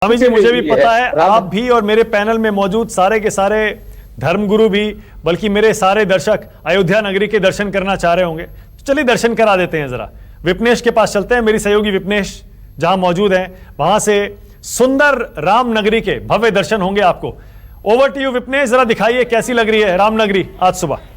स्वामी जी, मुझे भी पता है आप भी और मेरे पैनल में मौजूद सारे के सारे धर्मगुरु भी, बल्कि मेरे सारे दर्शक अयोध्या नगरी के दर्शन करना चाह रहे होंगे। तो चलिए दर्शन करा देते हैं। जरा विपनेश के पास चलते हैं। मेरी सहयोगी विपनेश जहां मौजूद हैं, वहां से सुंदर राम नगरी के भव्य दर्शन होंगे आपको। ओवर टू यू विपनेश, जरा दिखाइए कैसी लग रही है राम नगरी आज सुबह।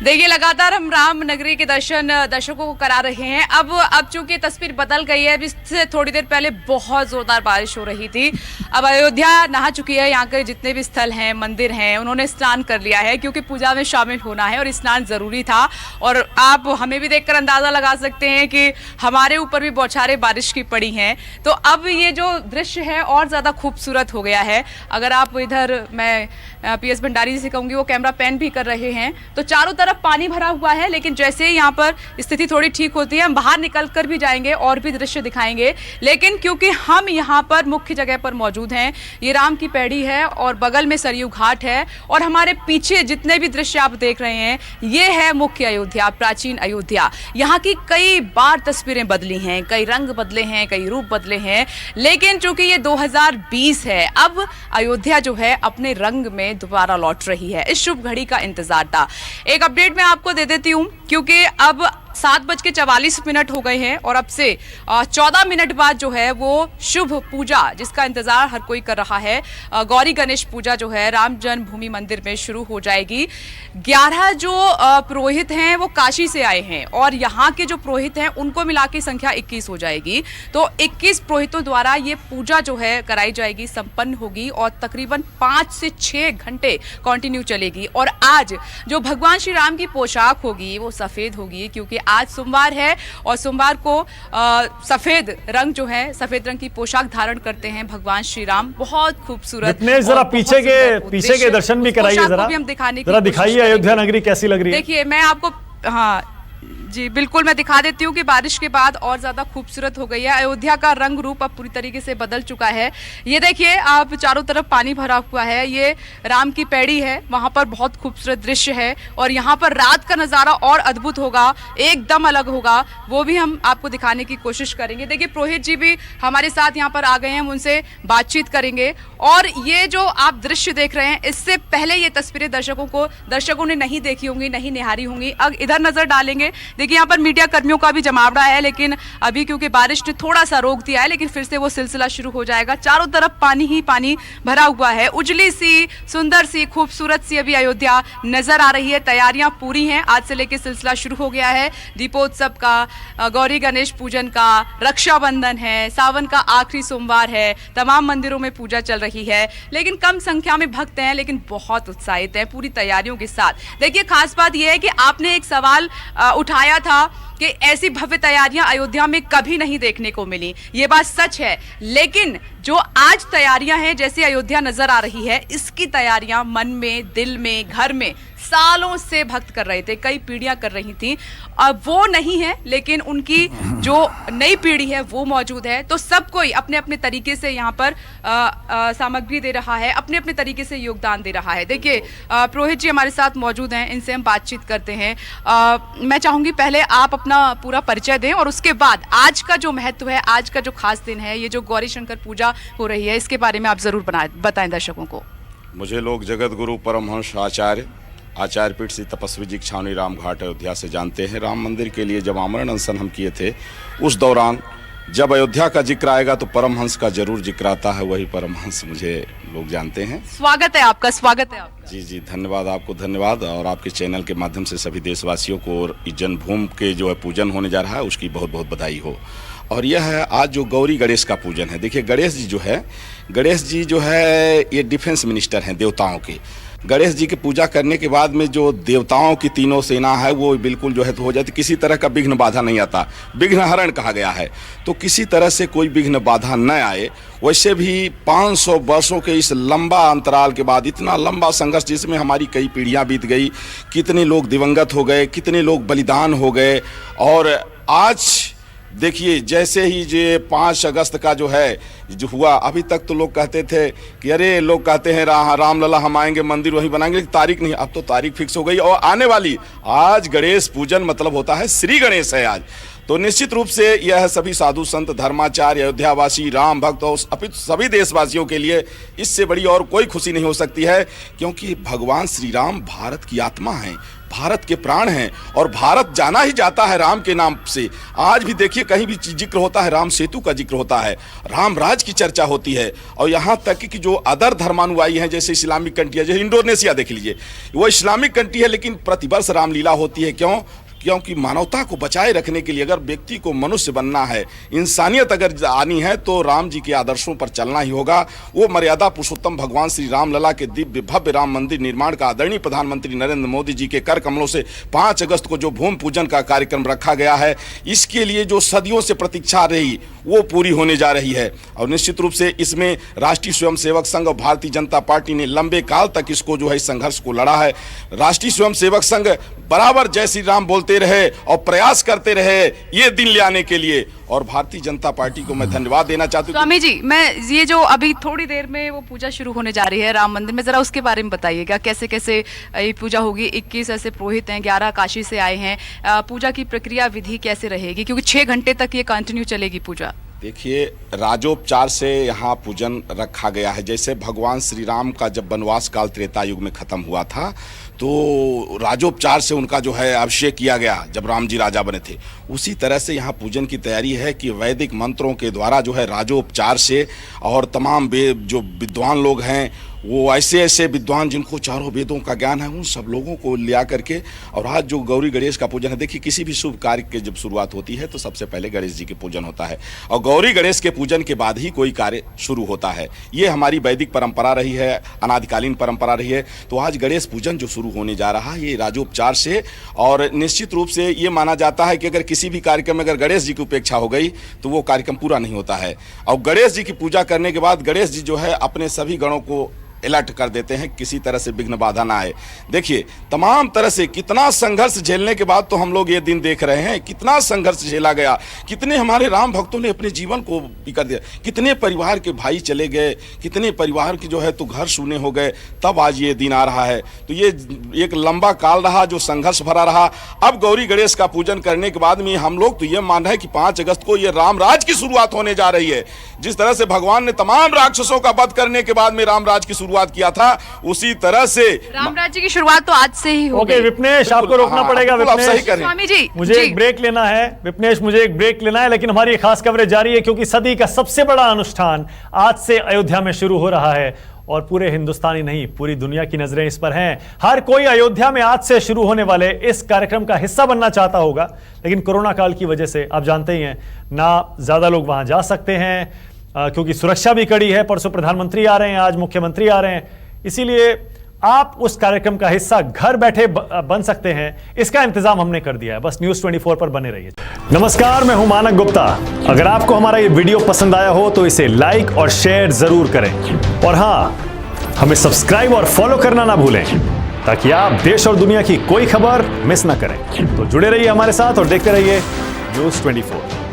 देखिए, लगातार हम राम नगरी के दर्शन दर्शकों को करा रहे हैं। अब चूंकि तस्वीर बदल गई है, इससे थोड़ी देर पहले बहुत जोरदार बारिश हो रही थी। अब अयोध्या नहा चुकी है। यहाँ के जितने भी स्थल हैं, मंदिर हैं, उन्होंने स्नान कर लिया है, क्योंकि पूजा में शामिल होना है और स्नान जरूरी था। और आप हमें भी देखकर अंदाजा लगा सकते हैं कि हमारे ऊपर भी बौछारें बारिश की पड़ी हैं। तो अब ये जो दृश्य है और ज्यादा खूबसूरत हो गया है। अगर आप इधर, मैं PS भंडारी जी से कहूंगी, वो कैमरा पैन भी कर रहे हैं, तो चारों तरफ पानी भरा हुआ है। लेकिन जैसे ही यहाँ पर स्थिति थोड़ी ठीक होती है, हम बाहर निकल कर भी जाएंगे और भी दृश्य दिखाएंगे। लेकिन क्योंकि हम यहाँ पर मुख्य जगह पर मौजूद हैं, ये राम की पैड़ी है और बगल में सरयू घाट है, और हमारे पीछे जितने भी दृश्य आप देख रहे हैं, ये है मुख्य अयोध्या, प्राचीन अयोध्या। यहाँ की कई बार तस्वीरें बदली हैं, कई रंग बदले हैं, कई रूप बदले हैं। लेकिन चूंकि ये 2020 है, अब अयोध्या जो है अपने रंग में दोबारा लौट रही है। इस शुभ घड़ी का इंतजार था। एक अपडेट मैं आपको दे देती हूं, क्योंकि अब 7:44 हो गए हैं और अब से 14 मिनट बाद जो है वो शुभ पूजा, जिसका इंतजार हर कोई कर रहा है, गौरी गणेश पूजा जो है राम जन्मभूमि मंदिर में शुरू हो जाएगी। 11 जो पुरोहित हैं वो काशी से आए हैं, और यहाँ के जो पुरोहित हैं उनको मिला के संख्या 21 हो जाएगी। तो 21 पुरोहितों द्वारा ये पूजा जो है कराई जाएगी, संपन्न होगी, और तकरीबन 5 से 6 घंटे कंटिन्यू चलेगी। और आज जो भगवान श्री राम की पोशाक होगी वो सफेद होगी, क्योंकि आज सोमवार है और सोमवार को सफेद रंग जो है, सफेद रंग की पोशाक धारण करते हैं भगवान श्री राम। बहुत खूबसूरत। जरा पीछे के दर्शन भी कराइए, जरा दिखाइए अयोध्या नगरी कैसी लग रही है। देखिए, मैं आपको, हाँ जी बिल्कुल, मैं दिखा देती हूँ कि बारिश के बाद और ज्यादा खूबसूरत हो गई है अयोध्या का रंग रूप। अब पूरी तरीके से बदल चुका है। ये देखिए, आप चारों तरफ पानी भरा हुआ है। ये राम की पैड़ी है, वहां पर बहुत खूबसूरत दृश्य है, और यहाँ पर रात का नजारा और अद्भुत होगा, एकदम अलग होगा। वो भी हम आपको दिखाने की कोशिश करेंगे। देखिए, पुरोहित जी भी हमारे साथ यहाँ पर आ गए हैं, हम उनसे बातचीत करेंगे। और ये जो आप दृश्य देख रहे हैं, इससे पहले ये तस्वीरें दर्शकों ने नहीं देखी होंगी, नहीं निहारी होंगी। अब इधर नजर डालेंगे। देखिए, यहाँ पर मीडिया कर्मियों का भी जमावड़ा है, लेकिन अभी क्योंकि बारिश ने थोड़ा सा रोक दिया है, लेकिन फिर से वो सिलसिला शुरू हो जाएगा। चारों तरफ पानी ही पानी भरा हुआ है। उजली सी, सुंदर सी, खूबसूरत सी अभी अयोध्या नजर आ रही है। तैयारियां पूरी हैं। आज से लेकर सिलसिला शुरू हो गया है। दीपोत्सव का, गौरी गणेश पूजन का, रक्षाबंधन है, सावन का आखिरी सोमवार है, तमाम मंदिरों में पूजा चल रही है। लेकिन कम संख्या में भक्त हैं, लेकिन बहुत उत्साहित हैं पूरी तैयारियों के साथ। देखिए, खास बात यह है कि आपने एक सवाल उठाया था कि ऐसी भव्य तैयारियां अयोध्या में कभी नहीं देखने को मिली। ये बात सच है, लेकिन जो आज तैयारियां हैं, जैसे अयोध्या नजर आ रही है, इसकी तैयारियां मन में, दिल में, घर में सालों से भक्त कर रहे थे, कई पीढ़ियां कर रही थी। अब वो नहीं है, लेकिन उनकी जो नई पीढ़ी है वो मौजूद है। तो सब कोई अपने अपने तरीके से यहाँ पर सामग्री दे रहा है, अपने अपने तरीके से योगदान दे रहा है। देखिए, पुरोहित जी हमारे साथ मौजूद हैं, इनसे हम बातचीत करते हैं। मैं चाहूंगी पहले आप अपना पूरा परिचय दें, और उसके बाद आज का जो महत्व है, आज का जो खास दिन है, ये जो गौरी शंकर पूजा हो रही है, इसके बारे में आप जरूर बताएं दर्शकों को। मुझे लोग जगत गुरु परमहंस आचार्य पीठ श्री तपस्वी जी छावनी राम घाट अयोध्या से जानते हैं। राम मंदिर के लिए जब आमरण अनशन हम किए थे, उस दौरान जब अयोध्या का जिक्र आएगा तो परमहंस का जरूर जिक्र आता है। वही परमहंस मुझे लोग जानते हैं। स्वागत है आपका, स्वागत है आपका। जी जी, धन्यवाद, आपको धन्यवाद, और आपके चैनल के माध्यम से सभी देशवासियों को और इस जन्मभूमि के जो है पूजन होने जा रहा है, उसकी बहुत बहुत बधाई हो। और यह है आज जो गौरी गणेश का पूजन है। देखिए, गणेश जी जो है ये डिफेंस मिनिस्टर हैं देवताओं के। गणेश जी की पूजा करने के बाद में जो देवताओं की तीनों सेना है वो बिल्कुल जो है तो हो जाती, किसी तरह का विघ्न बाधा नहीं आता। विघ्न हरण कहा गया है, तो किसी तरह से कोई विघ्न बाधा न आए। वैसे भी 500 वर्षों के इस लंबा अंतराल के बाद, इतना लंबा संघर्ष जिसमें हमारी कई पीढ़ियां बीत गई, कितने लोग दिवंगत हो गए, कितने लोग बलिदान हो गए। और आज देखिए, जैसे ही ये 5 अगस्त का जो है जो हुआ, अभी तक तो लोग कहते थे कि अरे, लोग कहते हैं रामलला हम आएंगे, मंदिर वहीं बनाएंगे, लेकिन तारीख नहीं। अब तो तारीख फिक्स हो गई और आने वाली। आज गणेश पूजन मतलब होता है श्री गणेश है आज। तो निश्चित रूप से यह सभी साधु संत, धर्माचार्य, अयोध्यावासी, राम भक्त और सभी देशवासियों के लिए इससे बड़ी और कोई खुशी नहीं हो सकती है, क्योंकि भगवान श्री राम भारत की आत्मा हैं, भारत के प्राण हैं और भारत जाना ही जाता है राम के नाम से। आज भी देखिए कहीं भी जिक्र होता है, राम सेतु का जिक्र होता है, राम राज की चर्चा होती है। और यहाँ तक कि जो अदर धर्मानुयायी हैं, जैसे इस्लामिक कंट्री है, जैसे इंडोनेशिया देख लीजिए, वो इस्लामिक कंट्री है लेकिन प्रतिवर्ष रामलीला होती है। क्यों? क्योंकि मानवता को बचाए रखने के लिए अगर व्यक्ति को मनुष्य बनना है, इंसानियत अगर आनी है, तो राम जी के आदर्शों पर चलना ही होगा। वो मर्यादा पुरुषोत्तम भगवान श्री राम लला के दिव्य भव्य राम मंदिर निर्माण का आदरणीय प्रधानमंत्री नरेंद्र मोदी जी के कर कमलों से 5 अगस्त को जो भूमि पूजन का कार्यक्रम रखा गया है, इसके लिए जो सदियों से प्रतीक्षा रही वो पूरी होने जा रही है। और निश्चित रूप से इसमें राष्ट्रीय स्वयंसेवक संघ और भारतीय जनता पार्टी ने लंबे काल तक इसको जो है इस संघर्ष को लड़ा है। राष्ट्रीय स्वयंसेवक संघ बराबर जय श्री राम बोलते रहे और प्रयास करते रहे ये दिन ले आने के लिए। और भारतीय जनता पार्टी को मैं धन्यवाद देना चाहती हूँ। स्वामी जी, मैं ये जो अभी थोड़ी देर में वो पूजा शुरू होने जा रही है राम मंदिर में, जरा उसके बारे में बताइएगा, कैसे कैसे ये पूजा होगी। 21 ऐसे पुरोहित हैं, 11 काशी से आए हैं। पूजा की प्रक्रिया विधि कैसे रहेगी, क्योंकि 6 घंटे तक ये कंटिन्यू चलेगी पूजा? देखिए, राजोपचार से यहाँ पूजन रखा गया है। जैसे भगवान श्री राम का जब वनवास काल त्रेता युग में खत्म हुआ था, तो राजोपचार से उनका जो है अभिषेक किया गया जब राम जी राजा बने थे। उसी तरह से यहाँ पूजन की तैयारी है कि वैदिक मंत्रों के द्वारा जो है राजोपचार से, और तमाम जो विद्वान लोग हैं, वो ऐसे विद्वान जिनको चारों वेदों का ज्ञान है, उन सब लोगों को लिया करके। और आज जो गौरी गणेश का पूजन है, देखिए किसी भी शुभ कार्य की जब शुरुआत होती है तो सबसे पहले गणेश जी के पूजन होता है, और गौरी गणेश के पूजन के बाद ही कोई कार्य शुरू होता है। ये हमारी वैदिक परंपरा रही है, अनादिकालीन परंपरा रही है। तो आज गणेश पूजन जो शुरू होने जा रहा है ये राजोपचार से, और निश्चित रूप से ये माना जाता है कि अगर किसी भी कार्यक्रम में अगर गणेश जी की उपेक्षा हो गई तो वो कार्यक्रम पूरा नहीं होता है। और गणेश जी की पूजा करने के बाद गणेश जी जो है अपने सभी गणों को अलर्ट कर देते हैं, किसी तरह से विघ्न बाधा ना आए। देखिए तमाम तरह से कितना संघर्ष झेलने के बाद तो हम लोग ये दिन देख रहे हैं, कितना संघर्ष झेला गया, कितने हमारे राम भक्तों ने अपने जीवन को भी कर दिया, कितने परिवार के भाई चले गए, कितने परिवार के जो है तो घर शून्य हो गए, तब आज ये दिन आ रहा है। तो ये एक लंबा काल रहा जो संघर्ष भरा रहा। अब गौरी गणेश का पूजन करने के बाद में हम लोग तो ये मान रहे हैं कि 5 अगस्त को ये राम राज की शुरुआत होने जा रही है। जिस तरह से भगवान ने तमाम राक्षसों का वध करने के बाद में राम राज की शुरुआत किया था, उसी तरह से राम राज्य की शुरुआत तो आज से ही होगी। ओके विपनेश, आपको रोकना पड़ेगा। आप सही कह रहे हैं। स्वामी जी, मुझे एक ब्रेक लेना है। विपनेश, मुझे एक ब्रेक लेना है, लेकिन हमारी खास कवरेज जारी है, क्योंकि सदी का सबसे बड़ा अनुष्ठान आज से अयोध्या में शुरू हो रहा है, और पूरे हिंदुस्तानी नहीं पूरी दुनिया की नजरें इस पर हैं। हर कोई अयोध्या में आज से शुरू होने वाले इस कार्यक्रम का हिस्सा बनना चाहता होगा, लेकिन कोरोना काल की वजह से आप जानते ही हैं ना ज्यादा लोग वहां जा सकते हैं, क्योंकि सुरक्षा भी कड़ी है। परसों प्रधानमंत्री आ रहे हैं, आज मुख्यमंत्री आ रहे हैं, इसीलिए आप उस कार्यक्रम का हिस्सा घर बैठे बन सकते हैं। इसका इंतजाम हमने कर दिया है, बस न्यूज़ 24 पर बने रहिए। नमस्कार, मैं हूं मानक गुप्ता। अगर आपको हमारा ये वीडियो पसंद आया हो तो इसे लाइक और शेयर जरूर करें, और हां, हमें सब्सक्राइब और फॉलो करना ना भूलें, ताकि आप देश और दुनिया की कोई खबर मिस ना करें। तो जुड़े रहिए हमारे साथ और देखते रहिए न्यूज़ 24।